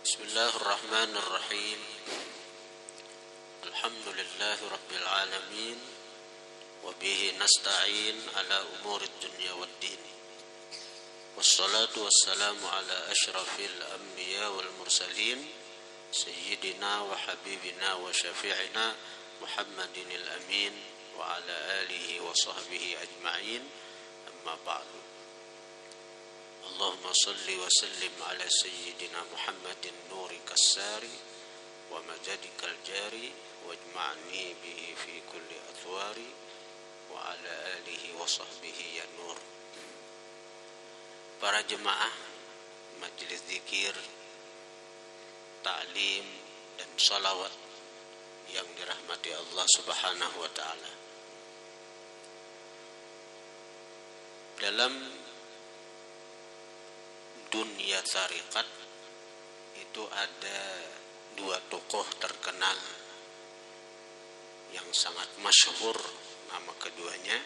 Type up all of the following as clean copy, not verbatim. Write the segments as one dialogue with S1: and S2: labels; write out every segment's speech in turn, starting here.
S1: Bismillahirrahmanirrahim. Alhamdulillahi rabbil alamin. Wa bihi nasta'in ala umurid dunya waddin. Wassalatu wassalamu ala ashrafil anbiya wal mursalin Sayyidina wa habibina wa syafi'ina Muhammadinil amin wa ala alihi wa sahbihi ajma'in. Amma ba'du. Allahumma salli wa sallim ala Sayyidina Muhammadin nurika as-sari wa majadikal jari wajma'ni bihi fi kulli athwari wa ala alihi wa sahbihi ya nur. Para jemaah majelis zikir, ta'lim dan salawat yang dirahmati Allah Subhanahu wa ta'ala. Dalam dunia tariqat itu ada dua tokoh terkenal yang sangat masyhur nama keduanya.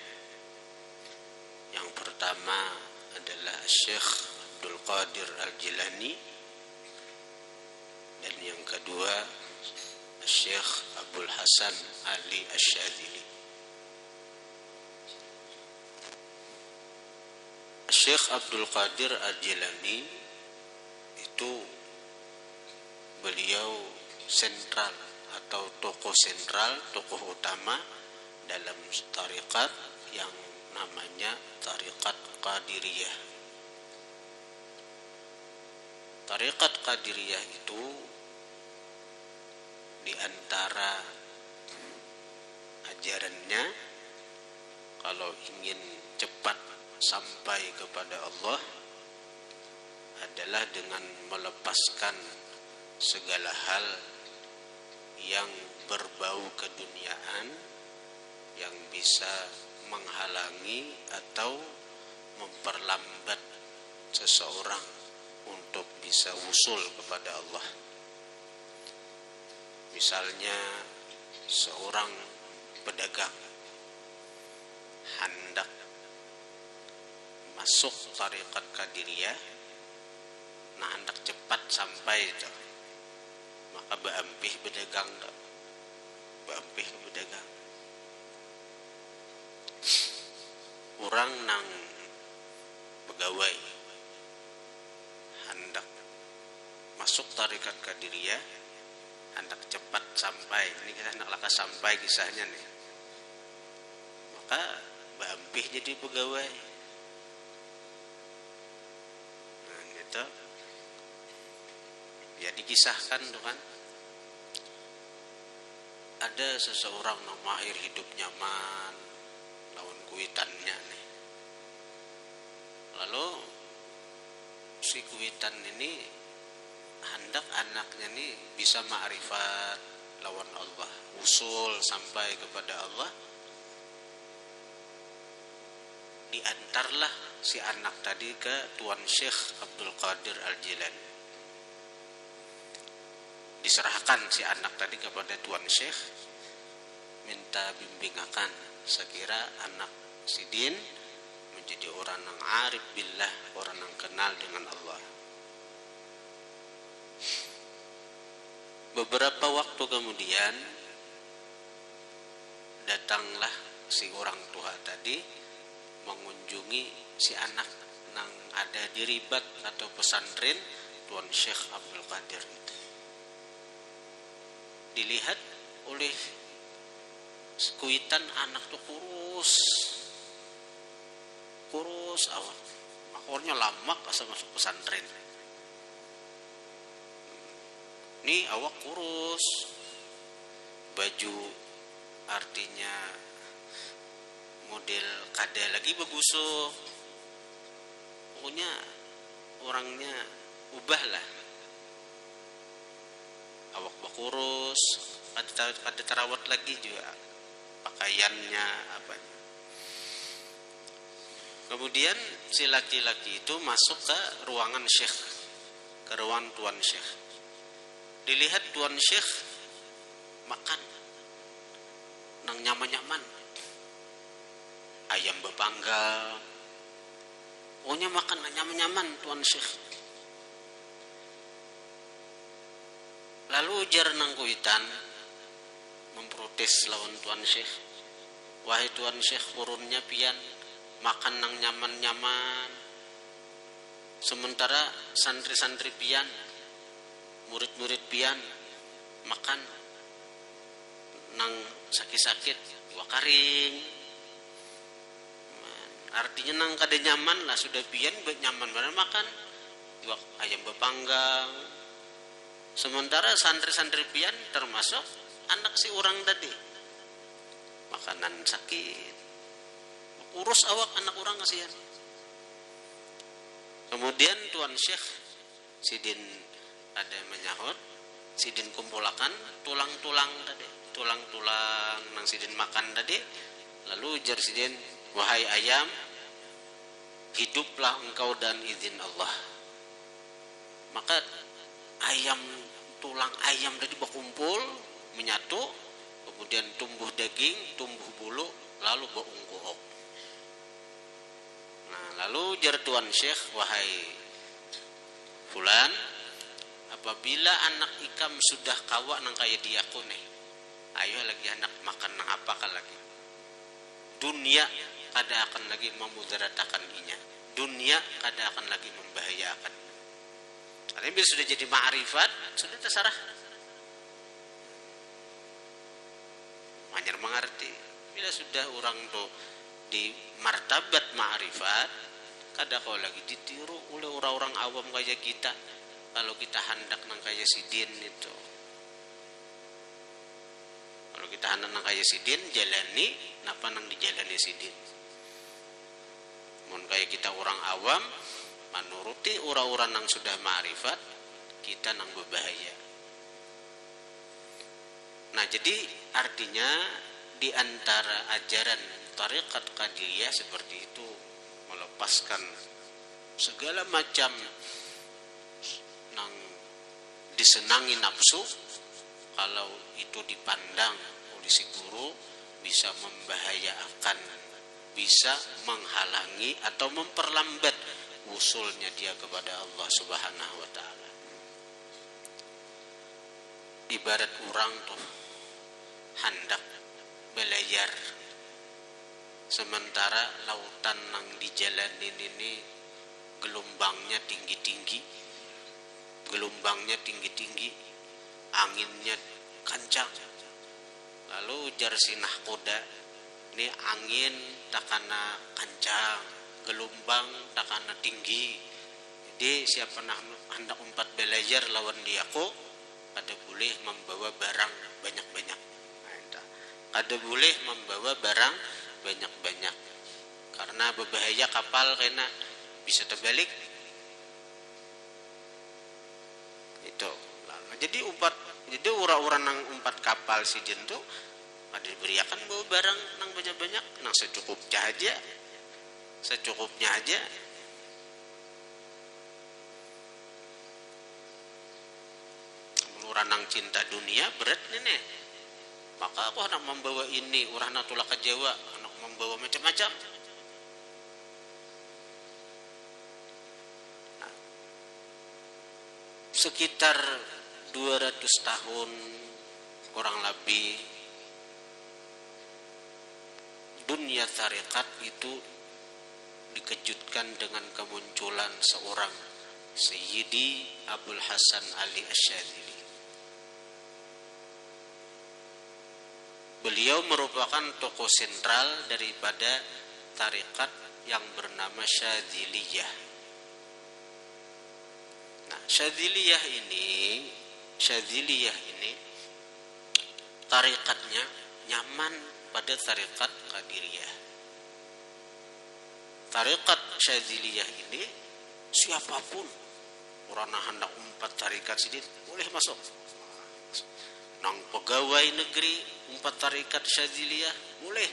S1: Yang pertama adalah Syekh Abdul Qadir Al-Jilani dan yang kedua Syekh Abdul Hasan Ali Asy-Syadzili. Syekh Abdul Qadir Al-Jilani itu beliau sentral atau tokoh sentral, tokoh utama dalam tariqat yang namanya tariqat Qadiriyah. Tariqat Qadiriyah itu di antara ajarannya kalau ingin cepat sampai kepada Allah adalah dengan melepaskan segala hal yang berbau keduniaan yang bisa menghalangi atau memperlambat seseorang untuk bisa wusul kepada Allah. Misalnya seorang pedagang hendak masuk tariqat Qadiriyah, nah hendak cepat sampai itu, maka baampih berdagang, baampih berdagang. Orang nang pegawai hendak masuk tariqat Qadiriyah, hendak cepat sampai, ini kita hendak laka sampai kisahnya nih, maka baampih jadi pegawai. Ya dikisahkan tuh kan, ada seseorang yang mahir hidup nyaman lawan kuitannya nih. Lalu si kuitan ini hendak anaknya nih bisa ma'rifat lawan Allah, usul sampai kepada Allah. Diantarlah si anak tadi ke Tuan Syekh Abdul Qadir Al-Jilani. Diserahkan si anak tadi kepada Tuan Syekh, minta bimbingakan sekira anak sidin menjadi orang yang arif billah, orang yang kenal dengan Allah. Beberapa waktu kemudian datanglah si orang tua tadi mengunjungi si anak yang ada di ribat atau pesantren Tuan Syekh Abdul Qadir itu. Dilihat oleh kuitan anak tuh kurus awak, makornya lamak asal masuk pesantren. Nih awak kurus, baju artinya model kada lagi begusuk, pokoknya orangnya ubah lah, awak berkurus, kada terawat lagi juga pakaiannya apa. Kemudian si laki-laki itu masuk ke ruangan Syekh, ke ruangan Tuan Syekh. Dilihat Tuan Syekh makan nang nyaman-nyaman, ayam bepanggal, pokoknya makan nyaman-nyaman Tuan Syekh. Lalu ujar nang kuitan memprotes lawan Tuan Syekh. Wahai Tuan Syekh, urunnya pian makan nang nyaman-nyaman. Sementara santri-santri pian, murid-murid pian makan nang sakit-sakit wakaring. Artinya nang kada nyaman lah, sudah pian nyaman mana makan ayam bepanggang. Sementara santri-santri pian termasuk anak si orang tadi makanan sakit, urus awak anak orang kasihan. Kemudian Tuan Syekh Sidin ada menyahut, Sidin kumpulakan tulang-tulang tadi, tulang-tulang nang Sidin makan tadi. Lalu ujar Sidin, wahai ayam, hiduplah engkau dan izin Allah. Maka ayam, tulang ayam tadi berkumpul menyatu, kemudian tumbuh daging, tumbuh bulu, lalu berungkuh. Nah, lalu ujar Tuan Syekh, wahai fulan, apabila anak ikam sudah kawa nang kaya diaku nih, ayo lagi anak makan nang apa lagi. Dunia kada akan lagi memudaratakan inya. Dunia kada akan lagi membahayakan. Karena bila sudah jadi ma'rifat, sudah terserah. Hanya mengerti. Bila sudah orang tuh di martabat ma'rifat, kada kau lagi ditiru oleh orang-orang awam kayak kita. Kalau kita hendak nang kayak Sidin itu, kalau kita hendak nang kayak Sidin, jalani napa nang dijalani Sidin. Mun kayak kita orang awam menuruti orang-orang yang sudah ma'rifat, kita nang berbahaya. Nah, jadi artinya di antara ajaran tarekat Qadiriyah seperti itu, melepaskan segala macam nang disenangi nafsu, kalau itu dipandang oleh si guru bisa membahayakan, bisa menghalangi atau memperlambat usulnya dia kepada Allah Subhanahu wa ta'ala. Ibarat orang tuh hendak belayar, sementara lautan nang dijalanin ini gelombangnya tinggi-tinggi, anginnya kencang. Lalu ujar si nahkoda, ini angin takana kencang, gelombang takana tinggi. Jadi siapa hendak umpat belajar lawan diaku, kada boleh membawa barang banyak-banyak. Kada boleh membawa barang banyak-banyak. Karena berbahaya kapal, karena bisa terbalik. Itu. Jadi orang-orang nang umpat kapal Sidin tuh ada diberiakan bawa barang nang banyak-banyak, nang secukupnya aja. Orang nang cinta dunia berat nih. Maka aku hendak membawa ini, orang nak tulak ke Jawa, hendak membawa macam-macam. Nah, sekitar 200 tahun kurang lebih dunia tarekat itu dikejutkan dengan kemunculan seorang Sayyidi Abdul Hasan Ali Asyadzili. Beliau merupakan tokoh sentral daripada tarekat yang bernama Syadziliyah. Nah, Syadziliyah ini tarekatnya nyaman pada tarekat Qadiriyah. Tarekat Syadziliyah ini siapapun orang hendak umpat tarekat Sidin boleh masuk. Nang pegawai negeri umpat tarekat Syadziliyah boleh,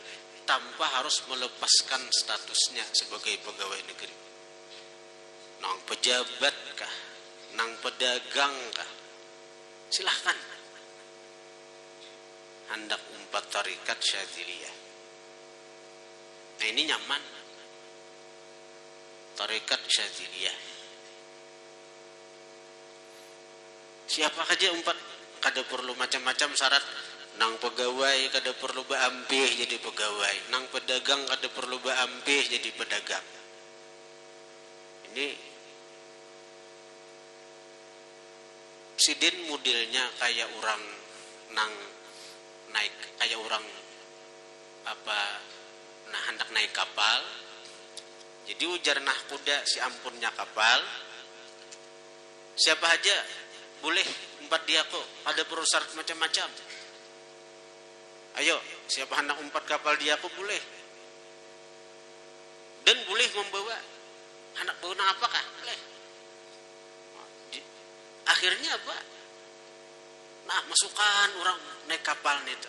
S1: tanpa harus melepaskan statusnya sebagai pegawai negeri. Nang pejabat kah, nang pedagang kah, silahkan hendak umpat tarekat Syadziliyah. Nah, ini nyaman tarekat Syadziliyah. Siapa saja umpat kada perlu macam-macam syarat. Nang pegawai kada perlu baampih jadi pegawai, nang pedagang kada perlu baampih jadi pedagang. Ini sidin modelnya kayak orang nang naik, kayak orang apa nah hendak naik kapal. Jadi ujar nah kuda si ampunnya kapal, siapa aja boleh umpat dia kok, ada perlu syarat macam-macam. Ayo, siapa hendak umpat kapal dia kok boleh. Dan boleh membawa anak bawa apakah? Boleh. Akhirnya apa? Nah, masukkan orang naik kapal nih tuh.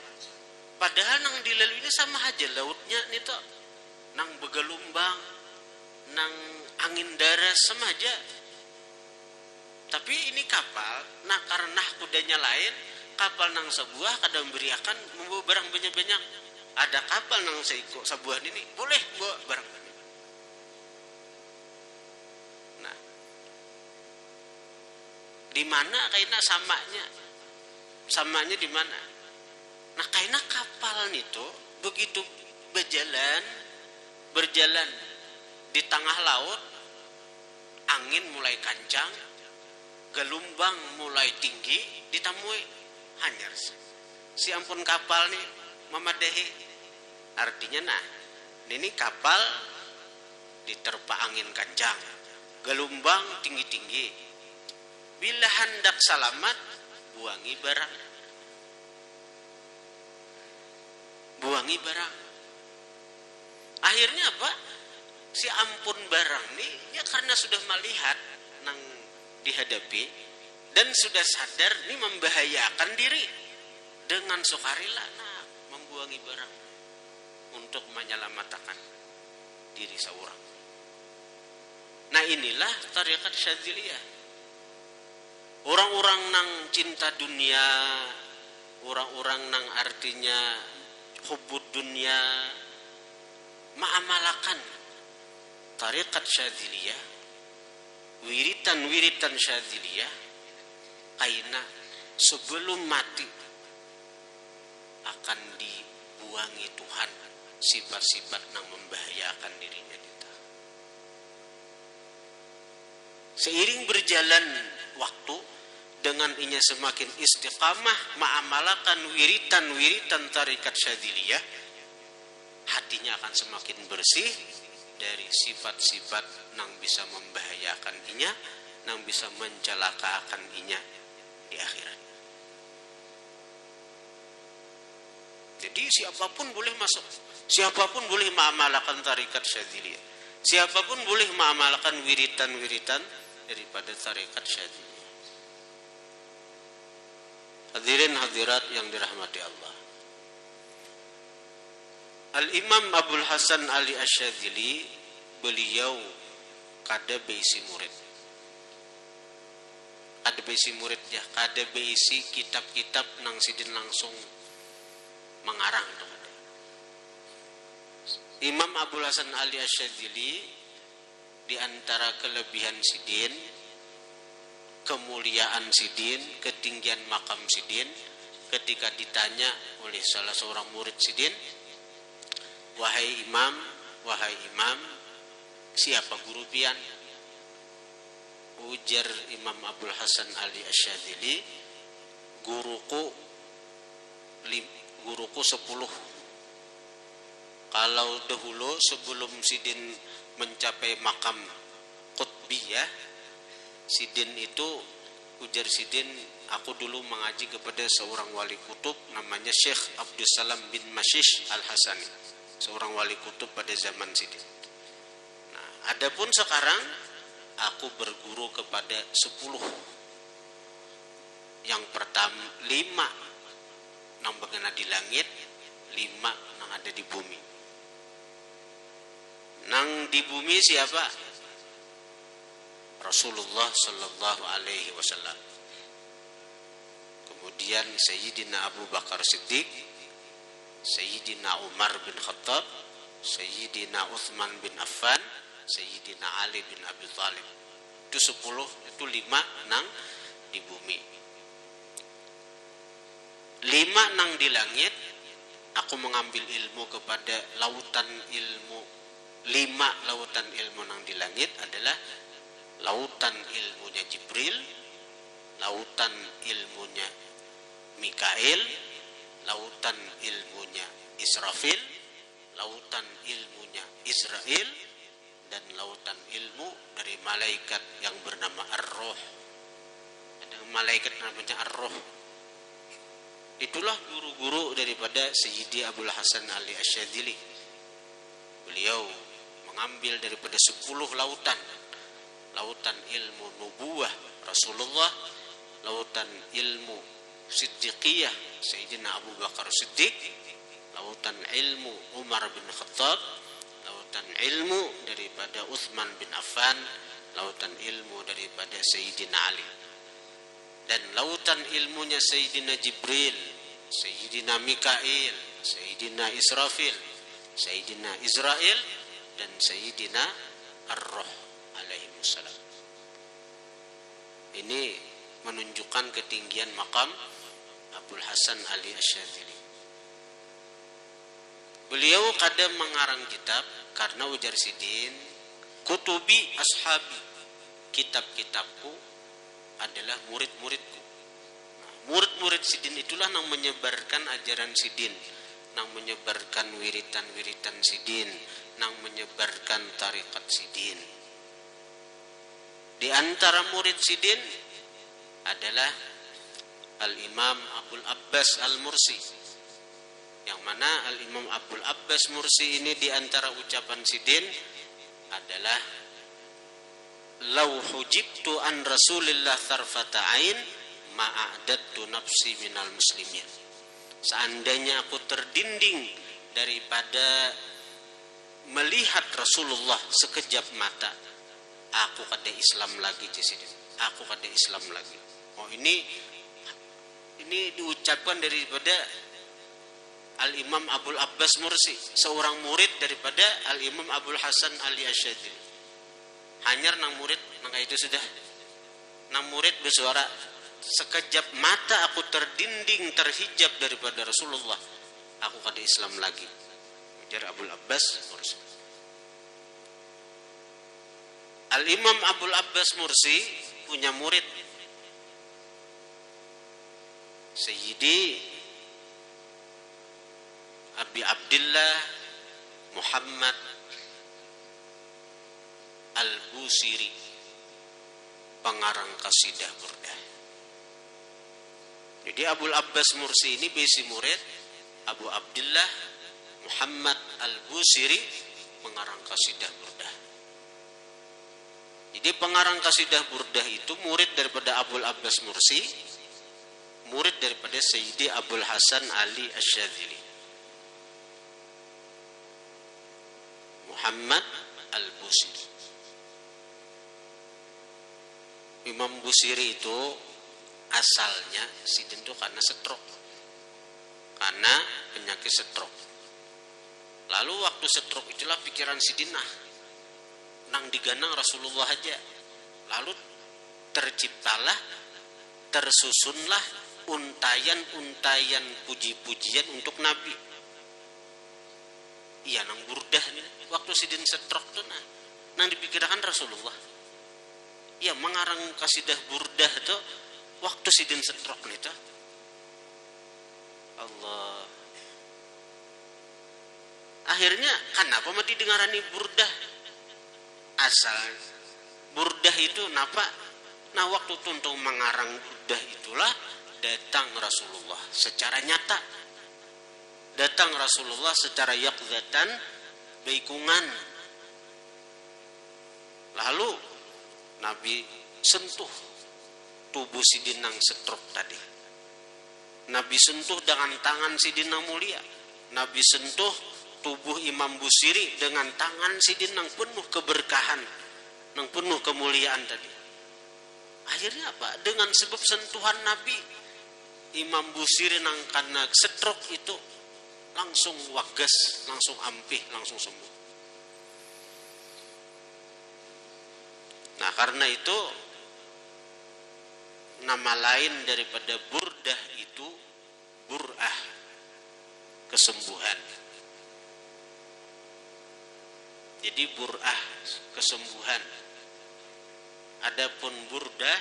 S1: Padahal nang dilalui ini sama aja lautnya nih tuh. Nang begelumbang, nang angin daras sama aja. Tapi ini kapal, nah karena kudanya lain, kapal nang sebuah kada memberiakan membawa barang banyak-banyak. Ada kapal nang seiko sebuah ini boleh bawa barang banyak. Nah, di mana kaina samanya? Samanya di mana? Nah, kaina kapal itu begitu berjalan di tengah laut, angin mulai kencang, gelombang mulai tinggi, ditamui hanyar. Si ampun kapal nih memadahi. Artinya nah, ini kapal diterpa angin kencang, gelombang tinggi-tinggi. Bila hendak selamat, buangi barang. Buangi barang. Akhirnya apa? Si ampun barang nih, ya karena sudah melihat nang dihadapi dan sudah sadar ini membahayakan diri, dengan sukarela nah membuangi barang untuk menyelamatkan diri seorang. Nah, inilah tarekat Syadziliyah. Orang-orang nang cinta dunia, orang-orang nang artinya hubbud dunia, ma'amalakan tarekat Syadziliyah, wiritan-wiritan Syadziliyah, kaina sebelum mati akan dibuangi Tuhan sifat-sifat yang membahayakan dirinya kita. Seiring berjalan waktu, dengan inya semakin istiqamah ma'amalakan wiritan-wiritan tarekat Syadziliyah, hatinya akan semakin bersih dari sifat-sifat yang bisa membahayakan inya, yang bisa mencelakakan inya di akhirat. Jadi siapapun boleh masuk, siapapun boleh mengamalkan tarekat Syadziliyah, siapapun boleh mengamalkan wiritan-wiritan daripada tarekat Syadziliyah. Hadirin hadirat yang dirahmati Allah. Al-Imam Abdul Hasan Ali Asyadzili, beliau kada beisi murid. Kada beisi murid ya, kada beisi kitab-kitab nang sidin langsung mengarang tuh. Imam Abdul Hasan Ali Asyadzili, di antara kelebihan sidin, kemuliaan sidin, ketinggian makam sidin, ketika ditanya oleh salah seorang murid sidin, wahai imam, siapa guru pian? Ujar Imam Abdul Hasan Ali Asyadzili, guruku 10. Kalau dahulu sebelum sidin mencapai makam qutbiyah, sidin itu, ujar sidin, aku dulu mengaji kepada seorang wali kutub namanya Syekh Abdul Salam bin Mashish Al-Hasani, seorang wali kutub pada zaman sidin. Nah, adapun sekarang aku berguru kepada 10. Yang pertama 5 nang bergena di langit, 5 nang ada di bumi. Nang di bumi siapa? Rasulullah sallallahu alaihi wasallam. Kemudian Sayyidina Abu Bakar Siddiq, Sayyidina Umar bin Khattab, Sayyidina Uthman bin Affan, Sayyidina Ali bin Abi Thalib. Itu 10, itu 5 nang di bumi. 5 nang di langit, aku mengambil ilmu kepada lautan ilmu. 5 lautan ilmu nang di langit adalah lautan ilmunya Jibril, lautan ilmunya Mikail, lautan ilmunya Israfil, lautan ilmunya Israel, dan lautan ilmu dari malaikat yang bernama Ar-Ruh. Ada malaikat namanya Ar-Ruh. Itulah guru-guru daripada Sayyidi Abul Hasan Ali Asyadzili. Beliau mengambil daripada 10 lautan. Lautan ilmu nubuwah Rasulullah, lautan ilmu Siddiqiyah Sayyidina Abu Bakar Siddiq, lautan ilmu Umar bin Khattab, lautan ilmu daripada Uthman bin Affan, lautan ilmu daripada Sayyidina Ali, dan lautan ilmunya Sayyidina Jibril, Sayyidina Mikail, Sayyidina Israfil, Sayyidina Israel, dan Sayyidina Ar-Ruh alaihimussalam. Ini menunjukkan ketinggian makam Abul Hasan Ali Asyadzili. Beliau kadang mengarang kitab karena ujar Sidin, kutubi ashabi, kitab-kitabku adalah murid-muridku. Nah, murid-murid Sidin itulah yang menyebarkan ajaran Sidin, yang menyebarkan wiritan-wiritan Sidin, yang menyebarkan tarikat Sidin. Di antara murid Sidin adalah Al-Imam Abul Abbas Al-Mursi, yang mana Al-Imam Abul Abbas Mursi ini di antara ucapan Sidin adalah lau hujibtu an Rasulillah tarfata ain ma'adattu nafsi minal muslimin. Seandainya aku terdinding daripada melihat Rasulullah sekejap mata, aku kada Islam lagi di sini. Aku kada Islam lagi. Oh, ini diucapkan daripada Al-Imam Abul Abbas Mursi, seorang murid daripada Al-Imam Abul Hasan Ali Asyadzili. Hanyar nang murid nang itu sudah. Nang murid bersuara, sekejap mata aku terdinding terhijab daripada Rasulullah, aku kada Islam lagi. Ujar Abul Abbas Mursi. Al-Imam Abul Abbas Mursi punya murid Sayyidi Abi Abdillah Muhammad Al-Busiri, pengarang kasidah burdah. Jadi Abul Abbas Mursi ini besi murid Abu Abdillah Muhammad Al-Busiri, pengarang kasidah burdah. Jadi pengarang kasidah burdah itu murid daripada Abul Abbas Mursi, murid daripada Sayyidi Abul Hasan Ali Asyadzili. Muhammad Al-Busiri. Imam Busiri itu asalnya Sidin itu karena stroke. Karena penyakit stroke. Lalu waktu stroke itulah pikiran Sidin nang diganang Rasulullah aja. Lalu terciptalah, tersusunlah untayan-untayan puji-pujian untuk Nabi. Iya nang burdah waktu Sidin stroke tuh nang dipikirkan Rasulullah. Ya mengarang kasidah burdah tuh waktu Sidin stroke nih tuh. Allah. Akhirnya kenapa mati dengarani burdah? Asal burdah itu napa? Nah waktu tuntung mengarang burdah itulah datang Rasulullah secara nyata. Datang Rasulullah secara yaqzatan baikungan. Lalu Nabi sentuh tubuh Sidin nang stroke tadi. Nabi sentuh dengan tangan Sidin nang mulia. Nabi sentuh tubuh Imam Busiri dengan tangan Sidin nang penuh keberkahan, nang penuh kemuliaan tadi. Akhirnya apa? Dengan sebab sentuhan Nabi, Imam Busiri nang karena stroke itu langsung wagas, langsung ampih, langsung sembuh. Nah karena itu nama lain daripada burdah itu bur'ah, kesembuhan. Jadi bur'ah, kesembuhan. Adapun burdah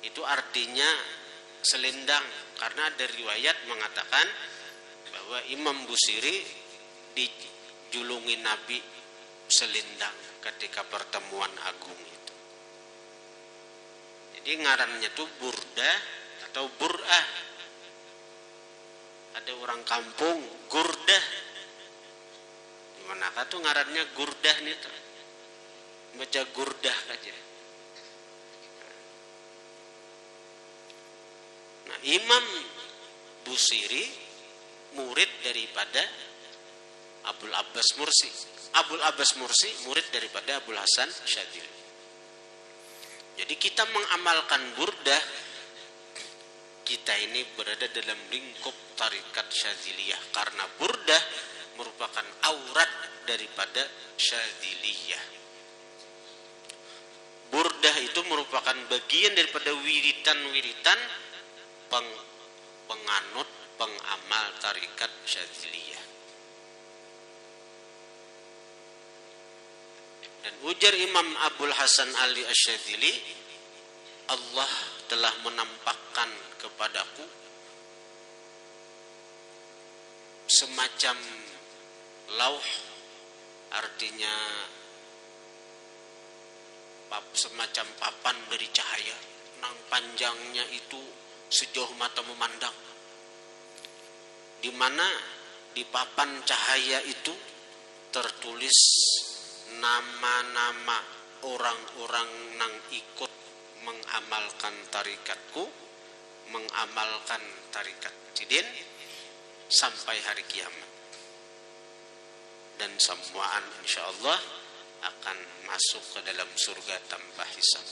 S1: itu artinya selendang, karena ada riwayat mengatakan bahwa Imam Busiri dijulungi Nabi selendang ketika pertemuan agung itu. Jadi ngarannya itu burdah atau bur'ah. Ada orang kampung gurdah. Di manakah tuh ngarannya gurdah nih tuh? Baca gurdah aja. Nah, Imam Busiri murid daripada Abul Abbas Mursi. Abul Abbas Mursi murid daripada Abul Hasan Syadzili. Jadi kita mengamalkan burdah, kita ini berada dalam lingkup tarikat Syadziliyah, karena burdah merupakan aurat daripada Syadziliyah. Burdah itu merupakan bagian daripada wiritan-wiritan penganut, pengamal tarikat Syadziliyah. Dan ujar Imam Abul Hasan Ali Asy-Syadzili, Allah telah menampakkan kepadaku semacam lauh, artinya semacam papan dari cahaya, nang panjangnya itu sejauh mata memandang, di mana di papan cahaya itu tertulis nama-nama orang-orang nang ikut mengamalkan tarikatku, mengamalkan tarikat Sidin sampai hari kiamat. Dan semuaan insyaallah akan masuk ke dalam surga tanpa hisab.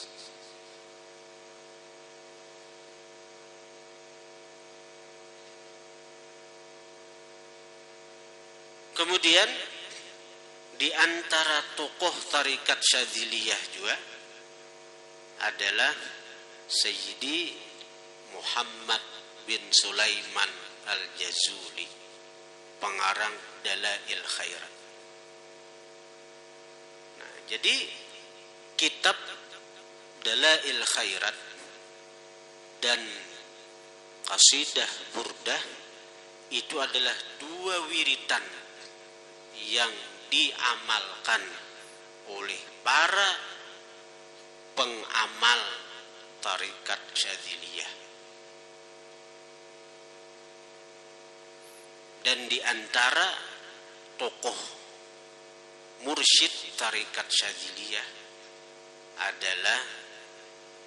S1: Kemudian di antara tokoh tarikat Syadziliyah juga adalah Sayyidi Muhammad bin Sulaiman Al-Jazuli, pengarang Dalail Khairat. Nah, jadi kitab Dalail Khairat dan Qasidah Burdah itu adalah dua wiritan yang diamalkan oleh para pengamal tarikat Syadziliyah. Dan di antara tokoh mursyid tarikat Syadziliyah adalah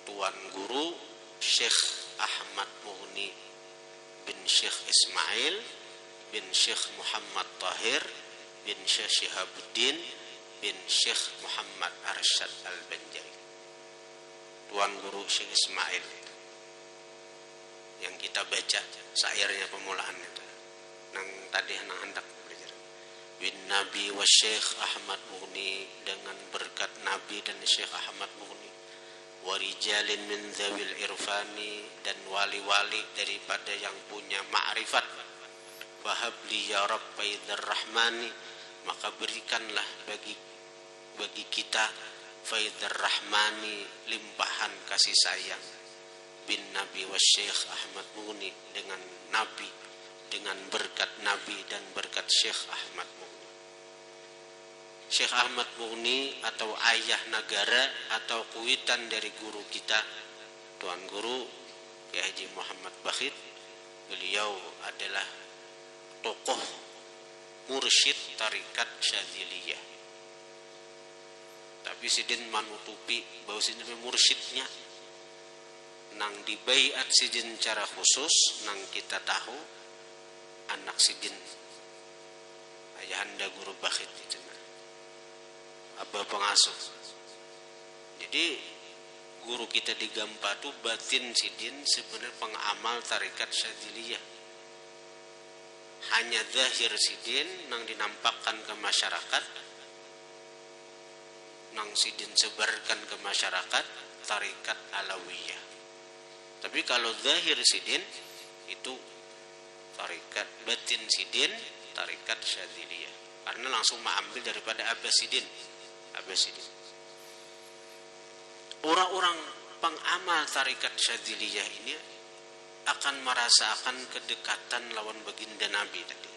S1: Tuan Guru Syekh Ahmad Mughni bin Syekh Ismail bin Syekh Muhammad Tahir bin Syekh Syihabuddin bin Syekh Muhammad Arsyad Al-Banjari. Tuan Guru Syekh Ismail yang kita baca syairnya pemulaan itu, nang tadi nang hendak belajar. Bin Nabi wa Syekh Ahmad Mughni, dengan berkat Nabi dan Syekh Ahmad Mughni, wa rijalin min dzawil irfani, dan wali-wali daripada yang punya ma'rifat. Wahabli ya Rabbaidar Rahmani, maka berikanlah bagi kita Faidar Rahmani, limpahan kasih sayang, bin Nabi wa Syekh Ahmad Mughni, dengan Nabi, dengan berkat Nabi dan berkat Syekh Ahmad Mughni. Syekh Ahmad Mughni atau ayah negara atau kuitan dari guru kita Tuan Guru Kiai Haji Muhammad Bakhit. Beliau adalah tokoh mursyid tarikat Syadziliyah. Tapi Sidin manutupi bahwa Sidin mursyidnya, nang dibaiat Sidin cara khusus, nang kita tahu anak Sidin ayahanda Guru Bakhit itu, abah pengasuh. Jadi guru kita di Gampa itu batin Sidin sebenarnya pengamal tarikat Syadziliyah. Hanya zahir Sidin nang dinampakkan ke masyarakat, nang Sidin sebarkan ke masyarakat tarikat Alawiyah. Tapi kalau zahir Sidin itu tarikat Batin Sidin, tarikat Syadziliyah. Karena langsung mengambil daripada Abbasidin. Orang-orang pengamal tarikat Syadziliyah ini akan merasakan kedekatan lawan baginda Nabi tadi.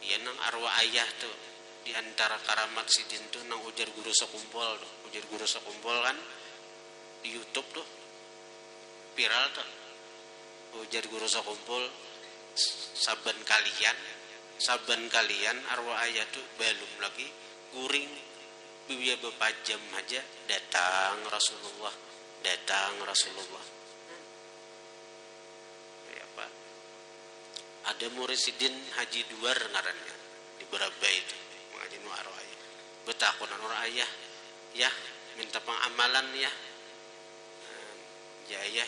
S1: Ya nang arwah ayah tuh di antara karamat sidin tuh nang ujar guru sekumpul kan di YouTube tuh viral tuh. Ujar guru sekumpul saban kalian arwah ayah tuh belum lagi guring biaya beberapa jam aja datang Rasulullah. Ya Pak. Ada murid sidin Haji Duar ngarannya di Beraba itu mengaji nu arwah ayah. Betakunan arwah ayah, ya minta pengamalan ya. Ya ayah,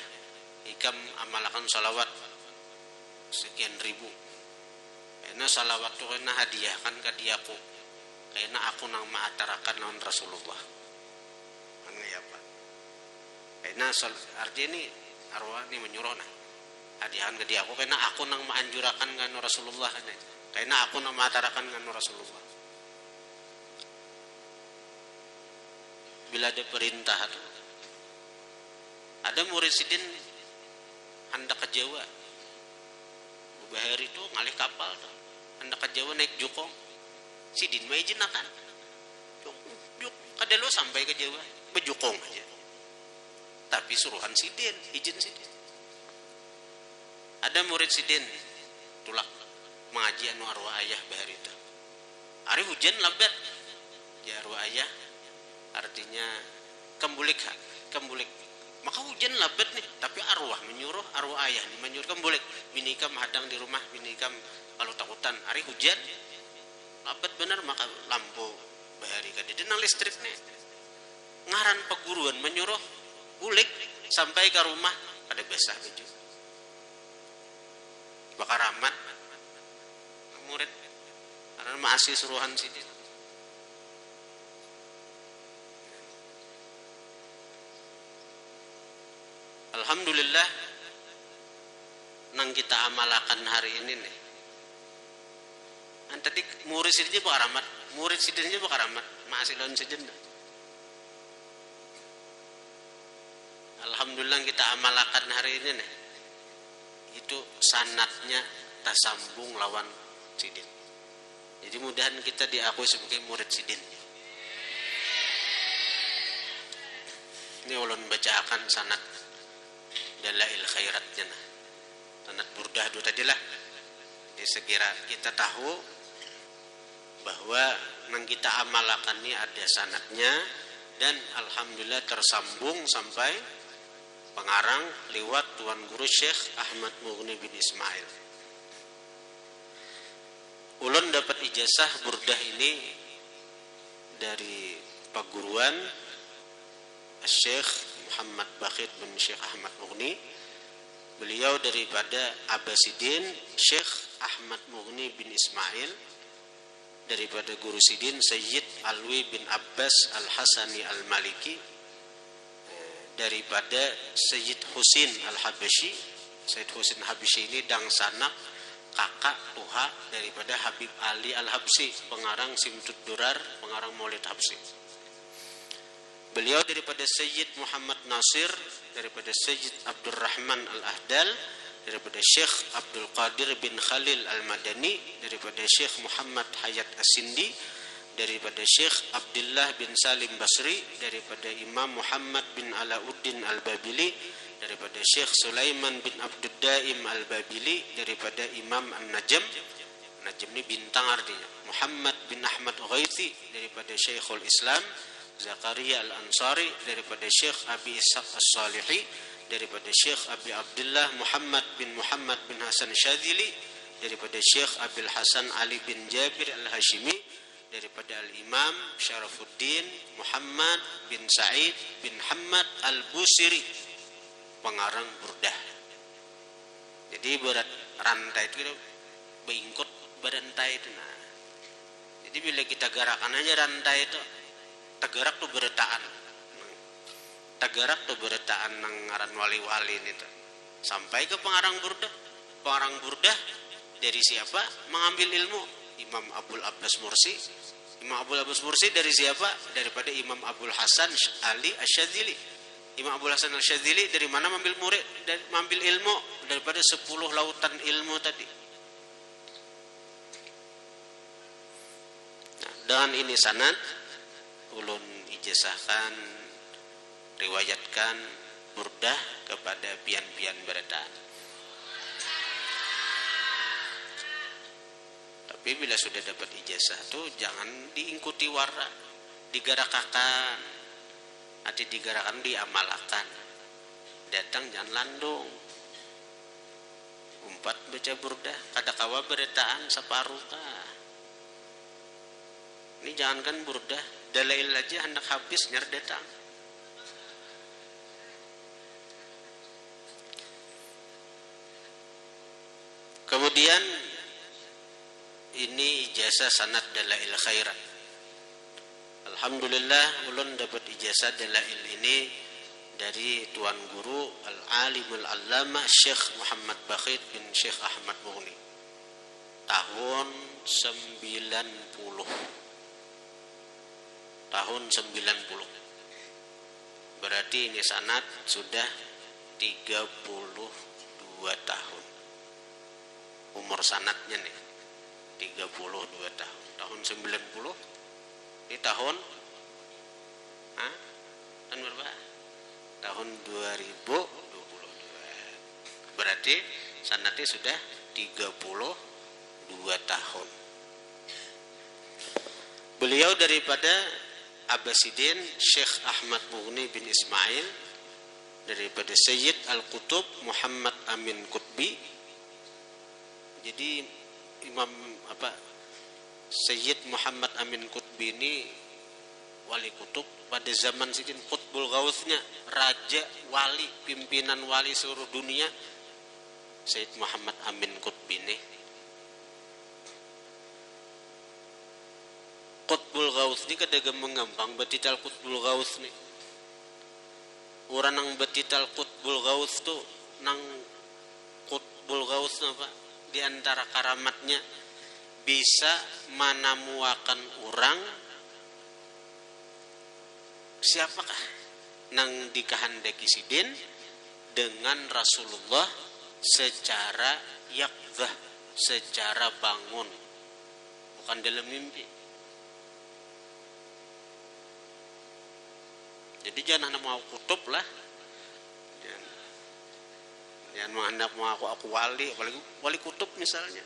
S1: ikam amalakan salawat sekian ribu. Karena salawat itu kena hadiah kan ke diaku. Karena aku nang maatarakan lawan Rasulullah. Mana ya Pak? Karena artinya ini arwah ini menyuruh nah hadiahan ke dia aku karena aku nang maanjurakan kan Rasulullah kan. Karena aku nang maatarakan kan Rasulullah. Bila ada perintah tuh, ada murid sidin hendak ke Jawa. Bahari itu ngalih kapal tuh. Hendak ke Jawa naik jukong. Sidin mah izin akan. Juk kadalo sampai ke Jawa bejukong aja. Tapi suruhan sidin, izin sidin. Ada murid sidin tulak mengaji anu arwah ayah bahari itu. Ari hujan lebat. Ya arwah ayah artinya kembulik. Maka hujan lebat nih, tapi arwah menyuruh arwah ayah nih menyuruh kembulik. Binikam hadang di rumah, binikam kalau takutan. Ari hujan lebat benar maka lampu bahari ka dia nang listrik nih. Ngaran peguruan menyuruh bulik sampai ke rumah ada basah baju. Bakar amat murid karena masih suruhan sidin. Alhamdulillah nang kita amalakan hari ini nih. Tadi murid sidinnya bakar amat, masih lawan sidin. Alhamdulillah kita amalakan hari ini nih. Itu sanatnya tersambung lawan sidin. Jadi mudahan kita diakui sebagai murid sidin. Ini ulun bacakan sanat dalail khairatnya nah. Sanat burdah itu tadilah. Jadi sekira kita tahu bahwa nang kita amalakan ini ada sanatnya dan alhamdulillah tersambung sampai pengarang lewat Tuan Guru Syekh Ahmad Mughni bin Ismail. Ulun dapat ijazah burdah ini dari paguruan Syekh Muhammad Bakhit bin Syekh Ahmad Mughni. Beliau daripada Abbasidin Syekh Ahmad Mughni bin Ismail, daripada Guru Sidin Sayyid Alwi bin Abbas Al-Hasani Al-Maliki, daripada Sayyid Husin Al-Habashi. Sayyid Husin Al-Habashi ini dangsanak kakak tuha daripada Habib Ali Al-Habsi, pengarang Simtud Durar, pengarang Maulid Habsi. Beliau daripada Sayyid Muhammad Nasir, daripada Sayyid Abdurrahman Al-Ahdal, daripada Syekh Abdul Qadir bin Khalil Al-Madani, daripada Syekh Muhammad Hayat As-Sindi, daripada Syekh Abdullah bin Salim Basri, daripada Imam Muhammad bin Alauddin Al-Babili, daripada Syekh Sulaiman bin Abdul Daim Al-Babili, daripada Imam An-Najm. Najm ini bintang artinya. Muhammad bin Ahmad Ghaithi, daripada Syekhul Islam Zakaria Al-Ansari, daripada Syekh Abi Ishaq As-Salihi, daripada Syekh Abi Abdullah Muhammad bin Hasan Syadzili, daripada Syekh Abil Hasan Ali bin Jabir Al-Hashimi, daripada Al-Imam Syarafuddin Muhammad bin Sa'id bin Hamad Al-Busiri, pengarang burdah. Jadi berat rantai itu beingkut berantai itu. Nah, jadi bila kita gerakan aja rantai itu, tegerak tuh beretaan. Tegerak tuh beretaan nang ngaran wali-wali itu. Sampai ke pengarang burdah. Pengarang burdah dari siapa? Mengambil ilmu Imam Abul Abbas Mursi. Imam Abul Abbas Mursi dari siapa? Daripada Imam Abul Hasan Ali Asyadzili. Imam Abul Hasan Asyadzili dari mana mengambil murid? Dan mengambil ilmu daripada 10 lautan ilmu tadi. Nah, dengan ini sanad ulun ijazahkan, riwayatkan burdah kepada pian-pian beredaan. Tapi bila sudah dapat ijazah tuh jangan diikuti wara, digarakakan, nanti digarakan diamalkan. Datang jangan landung. Umpat baca burdah, kada kawa beredaan saparuka. Ini jangankan burdah, dalail aja hendak habis nyar datang. Kemudian ini ijazah sanad dalail khairat. Alhamdulillah ulun dapat ijazah dalail ini dari tuan guru al-alimul allamah Syekh Muhammad Bakhit bin Syekh Ahmad Mughni tahun 90. Berarti ini sanad sudah 32 tahun umur sanadnya nih, 32 tahun. Tahun 90 di tahun tahun berapa? Tahun 2022. Berarti sanadnya sudah 32 tahun. Beliau daripada Abbasidin Syekh Ahmad Mughni bin Ismail, daripada Sayyid Al-Qutub Muhammad Amin Qutbi. Jadi Imam Sayyid Muhammad Amin Qutbi ini wali kutub pada zaman Sidin Qutbul Gauthnya, raja wali, pimpinan wali seluruh dunia. Sayyid Muhammad Amin Qutbi ini Qutbul Gauth ni kadaga mengampang betital Qutbul Gauth ni. Orang nang betital Qutbul Gauth tu nang Qutbul Gauth apa? Di antara karamatnya bisa menemukan orang siapakah nang dikehendaki sidin dengan Rasulullah secara yaqzah, secara bangun, bukan dalam mimpi. Jadi jangan mau kutub lah, jangan menghendap mau aku wali, apalagi wali kutub misalnya.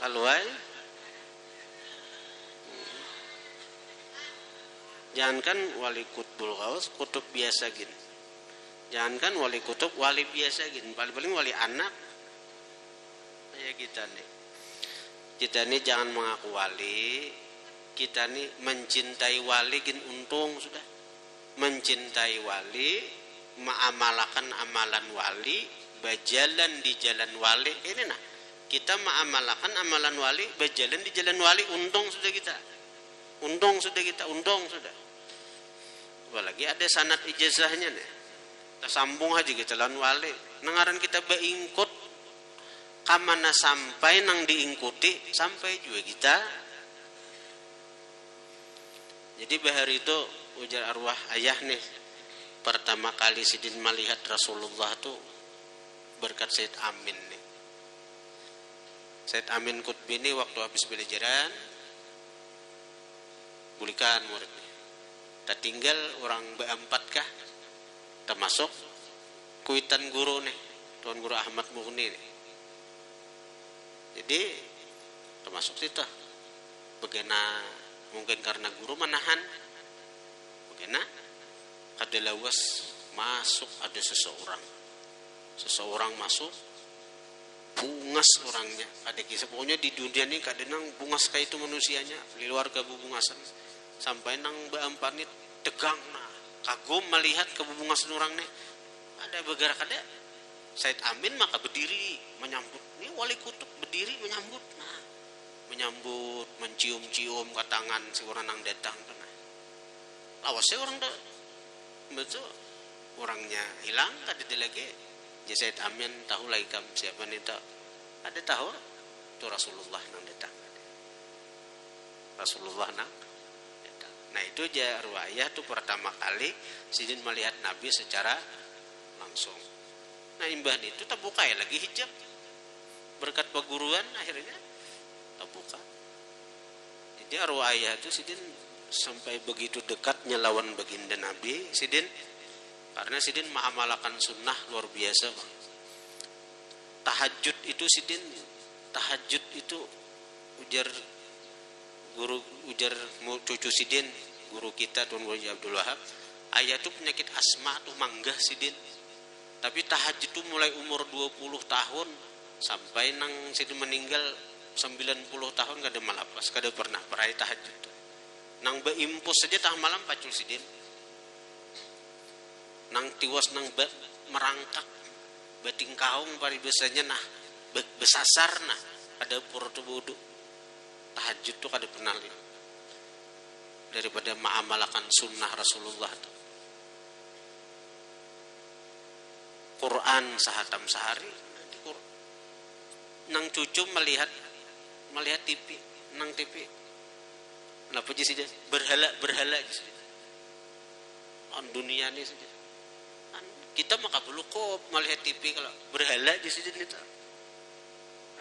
S1: Lalu jangankan wali kutbul ghaus, kutub biasa gini. Jangankan wali kutub, wali biasa gini. Paling-paling wali anak. Kayak kita nih. Kita nih jangan mengaku wali. Kita nih mencintai wali gini untung sudah. Mencintai wali, mengamalkan amalan wali, berjalan di jalan wali. Ini nah, kita mengamalkan amalan wali, berjalan di jalan wali, untung sudah kita. Untung sudah kita, untung sudah. Apalagi ada sanad ijazahnya nih. Kita sambung aja kita lawan wali. Nengaran kita beingkut kamana sampai nang diingkuti sampai juga kita. Jadi bahar itu ujar arwah ayah nih, pertama kali sidin melihat Rasulullah tuh berkat Said Amin nih. Said Amin Qutbi ini waktu habis pelajaran bulikan muridnya. Tak tinggal orang berempat kah? Termasuk kuitan guru nih, Tuan Guru Ahmad Mughni nih. Jadi termasuk situ. Bagaimana mungkin karena guru menahan. Bagaimana kada lawas masuk ada seseorang masuk bungas orangnya. Ada kisah pokoknya di dunia ini kadang bungas kayak itu manusianya, di luar kebungasan. Sampai nang beempat ini tegang nah, kagum melihat kebungasan orangnya. Ada bergerak ada. Said Amin maka berdiri menyambut. Ini wali kutub berdiri menyambut. Nah, menyambut, mencium-cium ke tangan si orang yang datang. Nah. awasnya orang tuh betul orangnya hilang ada lagi Jasaid Amin tahu lagi kam siapa nih tak ada tahu itu Rasulullah nang datang Rasulullah nang datang. Nah itu aja riwayat tuh pertama kali sidin melihat Nabi secara langsung. Nah imbah itu tak buka ya lagi hijab berkat peguruan akhirnya tak buka. Jadi riwayat itu sidin sampai begitu dekatnya lawan baginda Nabi sidin karena sidin mengamalkan sunnah luar biasa bang. Tahajud itu sidin tahajud itu ujar cucu sidin guru kita Tuan Guru Abdul Wahab ayat itu penyakit asma tuh manggah sidin tapi tahajud itu mulai umur 20 tahun sampai nang sidin meninggal 90 tahun kada malapas kada pernah perai tahajud tuh. Nang beimpus saja tah malam pacul sidin nang tiwas nang merangkak bating kaung pari biasanya nah besasar nah ada purtu wudu tahajud tuh kada pernah daripada mengamalkan sunnah Rasulullah tuh. Quran sahatam sehari nang cucu melihat TV nang TV kenapa sih dia berhala on dunia ini saja kita maka belum kok melihat TV kalau berhala di sini itu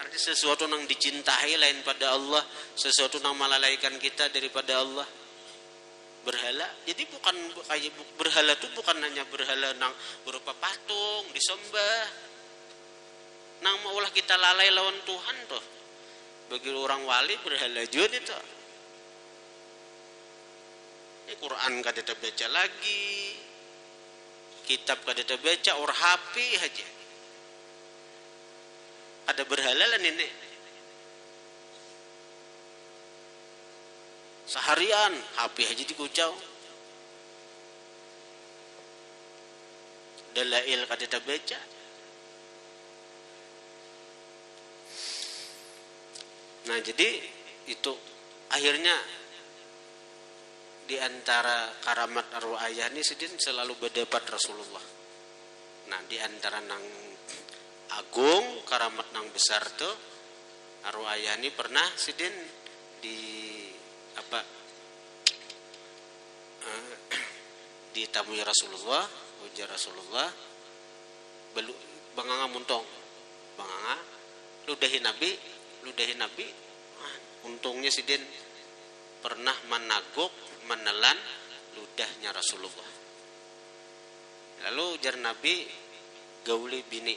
S1: artinya sesuatu yang dicintai lain pada Allah sesuatu yang melalaikan kita daripada Allah berhala jadi bukan kayak berhala itu bukan hanya berhala nang berupa patung disembah nang maulah kita lalai lawan Tuhan tuh bagi orang wali berhala juga itu ini Quran kada baca lagi kitab kada baca or HP aja ada berhala lah nenek seharian HP aja dikucau dalail kada baca nah jadi itu akhirnya di antara karamat arwah ayah ini sidin selalu berdebat Rasulullah. Nah di antara nang agung karamat nang besar tuh arwah ayah ini pernah sidin di apa ditamui Rasulullah ujar Rasulullah banganga muntong banganga ludahi Nabi untungnya sidin pernah menaguk menelan ludahnya Rasulullah. Lalu ujar Nabi gauli bini.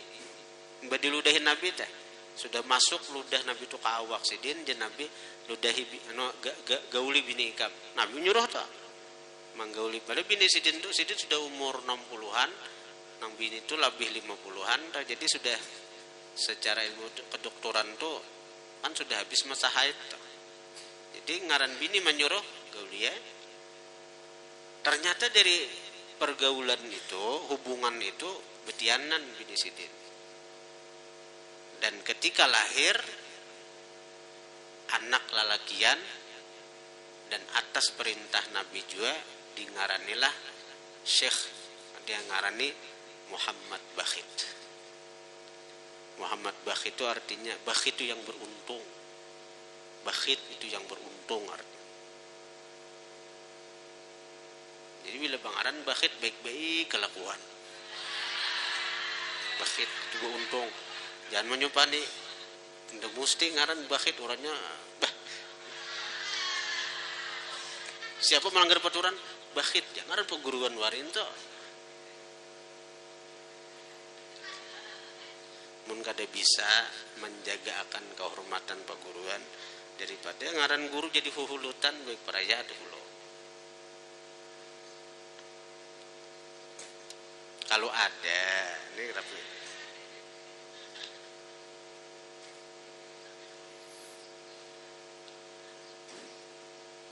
S1: Mbak diludahin Nabi teh. Sudah masuk ludah Nabi itu ke awak sidin jan Nabi ludahi gauli bini ikam. Nabi nyuruh tak. Manggauli pada bini sidin itu sidin sudah umur 60-an. Nang bini itu lebih 50-an jadi sudah secara ilmu kedokteran tuh kan sudah habis masa haid. Jadi ngaran bini menyuruh gauli ya. Ternyata dari pergaulan itu, hubungan itu betianan bini sidin. Dan ketika lahir anak lalakian dan atas perintah Nabi juga dingaranilah Syekh dia ngarani Muhammad Bakhit. Muhammad Bakhit itu artinya Bakhit itu yang beruntung. Bakhit itu yang beruntung artinya. Jadi bila bangaran bakhit baik-baik kelakuan. Bakhit juga untung. Jangan menyumpani. Tidak mesti ngaran bakhit orangnya. Bah. Siapa melanggar peraturan? Bakhit. Jangan perguruan warin tuh. Mun kada bisa menjaga akan kehormatan perguruan daripada ngaran guru jadi huhulutan baik peraya dulu. Kalau ada, ini rapi.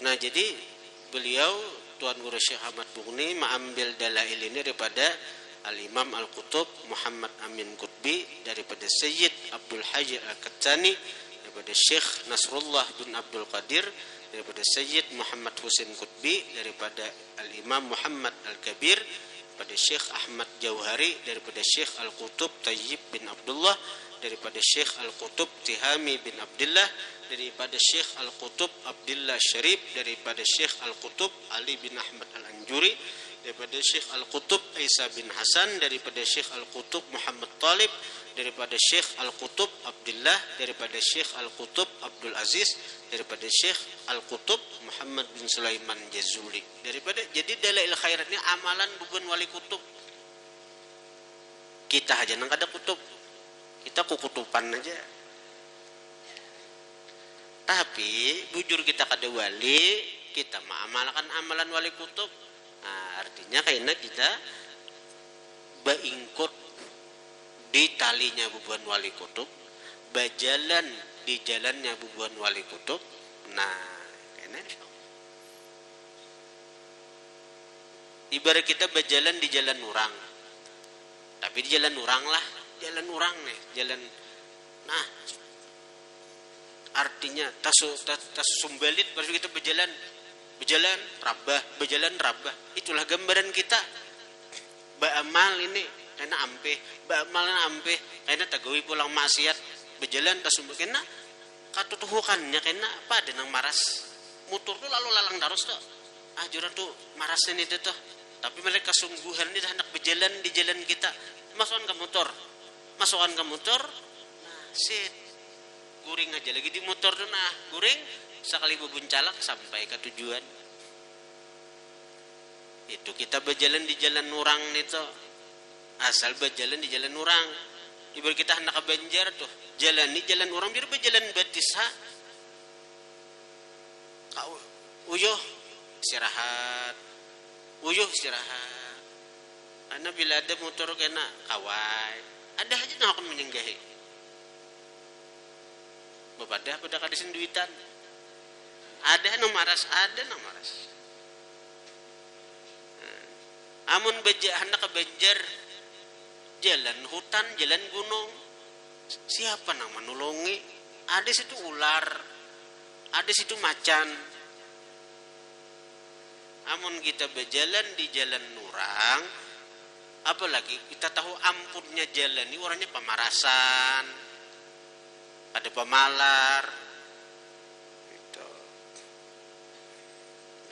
S1: Nah jadi beliau Tuan Guru Syekh Ahmad Mughni mengambil dalail ini daripada Al-Imam Al-Qutub Muhammad Amin Qutbi, daripada Sayyid Abdul Hajj Al-Kattani, daripada Syekh Nasrullah bin Abdul Qadir, daripada Sayyid Muhammad Husin Qutbi, daripada Al-Imam Muhammad Al-Kabir, daripada Syekh Ahmad Jauhari, daripada Syekh Al-Qutub Tayyib bin Abdullah, daripada Syekh Al-Qutub Tihami bin Abdullah, daripada Syekh Al-Qutub Abdullah Syarif, daripada Syekh Al-Qutub Ali bin Ahmad Al-Anjuri, daripada Syekh Al-Qutub Isa bin Hasan, daripada Syekh Al-Qutub Muhammad Talib, daripada Syekh Al-Qutub Abdullah, daripada Syekh Al-Qutub Abdul Aziz, daripada Syekh Al-Qutub Muhammad bin Sulaiman Jazuli. Daripada jadi dalail khairat ini amalan bukan wali kutub. Kita aja nang kada kutub. Kita kukutupan aja. Tapi bujur kita kada wali, kita mengamalkan amalan wali kutub. Nah, artinya kayaknya kita baingkut di talinya bubuan wali kutub, berjalan di jalannya bubuan wali kutub. Nah, kayaknya ibarat kita berjalan di jalan orang. Tapi di jalan orang lah, jalan orang nih, jalan. Nah, artinya tasumbalit baru kita berjalan rabah. Itulah gambaran kita. Baamal ini karena amalan ampe, karena tagawi pulang maksiat, berjalan tasumbat kena katutuhukannya kena pada nang maras. Motor tuh lalu lalang terus tuh. Ajuran tuh marasnya itu tuh. Tapi mereka sungguhan ini hendak berjalan di jalan kita. Masukkan ke motor. Nah, sit. Guring aja lagi di motor tuh, nah, guring sekali bebuncalak sampai ke tujuan. Itu kita berjalan di jalan orang itu. Asal berjalan di jalan orang. Ibarat kita hendak ke Banjar tuh, jalan di jalan orang biar berjalan batisa. Kau uyuh istirahat. Karena bila ada motor kena kawai, ada aja nak akan menyenggahi. Bepadah pada kadisin duitan. Ada nang maras. Amun hendak ke Banjar, jalan hutan, jalan gunung, siapa nang menolongi? Ada situ ular, ada situ macan. Amun kita berjalan di jalan nurang, apalagi kita tahu ampunnya jalan ini orangnya pemarasan, ada pemalar. Gitu.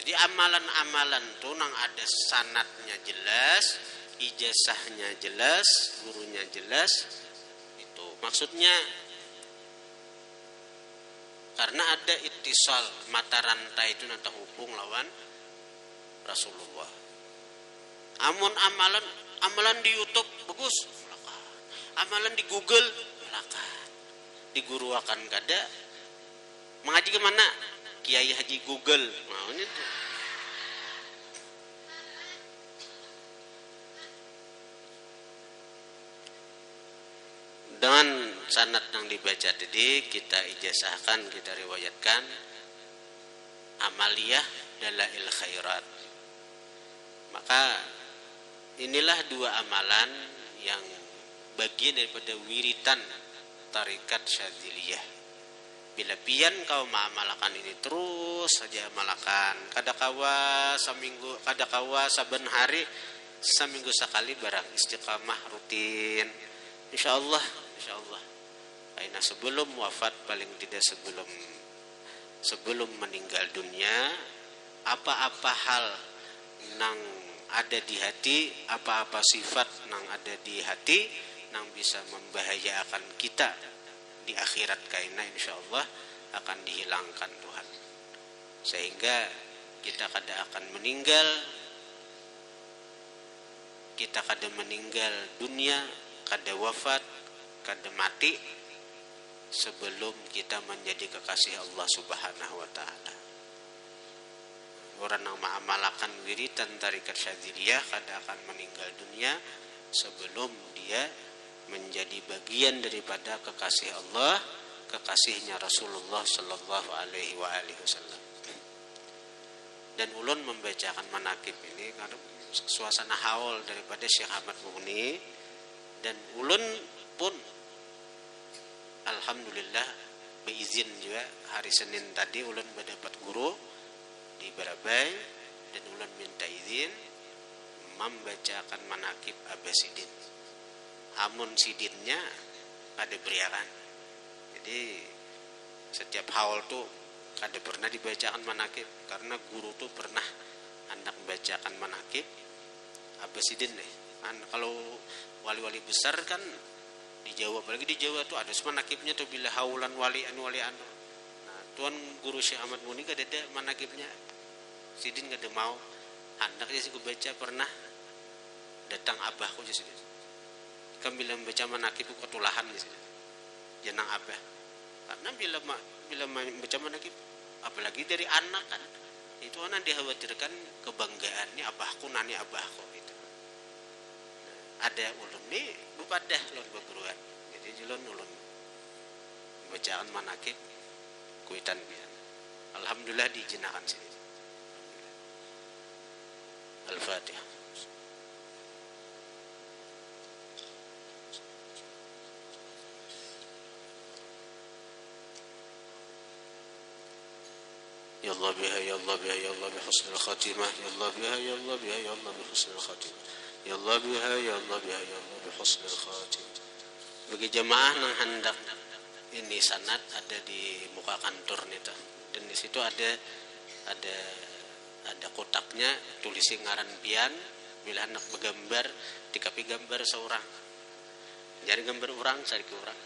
S1: Jadi amalan-amalan tuh nang ada sanatnya jelas, ijazahnya jelas, gurunya jelas. Itu maksudnya karena ada ittisal, mata rantai itu nanti hubung lawan Rasulullah. Amun amalan di YouTube bagus, melakat. Amalan di Google, melakat. Di guru akan kada. Mengaji ke mana? Kiai Haji Google. Nah, ini tuh. Dengan sanad yang dibaca tadi, kita ijazahkan, kita riwayatkan amaliyah dalail khairat. Maka inilah dua amalan yang bagian daripada wiritan tarikat Syadziliyah. Bila pian kau mengamalkan ini terus saja amalkan, kadakawa seminggu, kadakawa saben hari, seminggu sekali barang istiqamah rutin. Insyaallah. Karena sebelum wafat, paling tidak sebelum meninggal dunia, apa-apa hal nang ada di hati, apa-apa sifat nang ada di hati nang bisa membahayakan kita di akhirat, karena insyaallah akan dihilangkan Tuhan, sehingga kita kada akan meninggal, kita kada meninggal dunia, kada wafat, kada mati sebelum kita menjadi kekasih Allah Subhanahu wa taala. Orang yang mengamalkan wiritan tarikat Syadziliyah kada akan meninggal dunia sebelum dia menjadi bagian daripada kekasih Allah, kekasihnya Rasulullah sallallahu alaihi wasallam. Dan ulun membacakan manaqib ini karena suasana haul daripada Syekh Ahmad Mughni, dan ulun pun alhamdulillah beizin juga hari Senin tadi ulun mendapat guru di Barabai dan ulun minta izin membacakan manakib Abah Sidin. Amun sidinnya ada beriakan. Jadi setiap haul tuh ada pernah dibacakan manakib karena guru tuh pernah hendak membacakan manakib Abah Sidin nih. Kan kalau wali-wali besar kan di Jawa, apalagi di Jawa tuh ada manakibnya tuh bila haulan walian. Nah, Tuan Guru Syekh Ahmad Muni gak ada manakibnya. Sidin gak ada mau. Hendak sih gue baca pernah datang abahku aja sih. Kan bila membaca manakib ketulahan sih. Jenang abah. Karena bila membaca manakib apalagi dari anak kan itu anak dikhawatirkan kebanggaannya abahku nani abahku gitu. Nah, ada ulun nih bupadah lon beberuan. Jadi julun ulun membacakan manakib kuitan bian. Alhamdulillah dijenakan sini. Al-Fatihah. Ya Allah biha ya Allah biha ya Allah bihusnil khatimah ya Allah biha ya Allah biha ya Allah bihusnil khatimah ya Allah biha ya Allah biha ya Allah bihusnil khatimah. Bagi jemaah yang hendak ini sanad ada di muka kantor nih tuh. Dan di situ ada kotaknya tulisi ngaran pian bila hendak bergambar dikapi gambar seorang. Jadi gambar orang cari ke orang.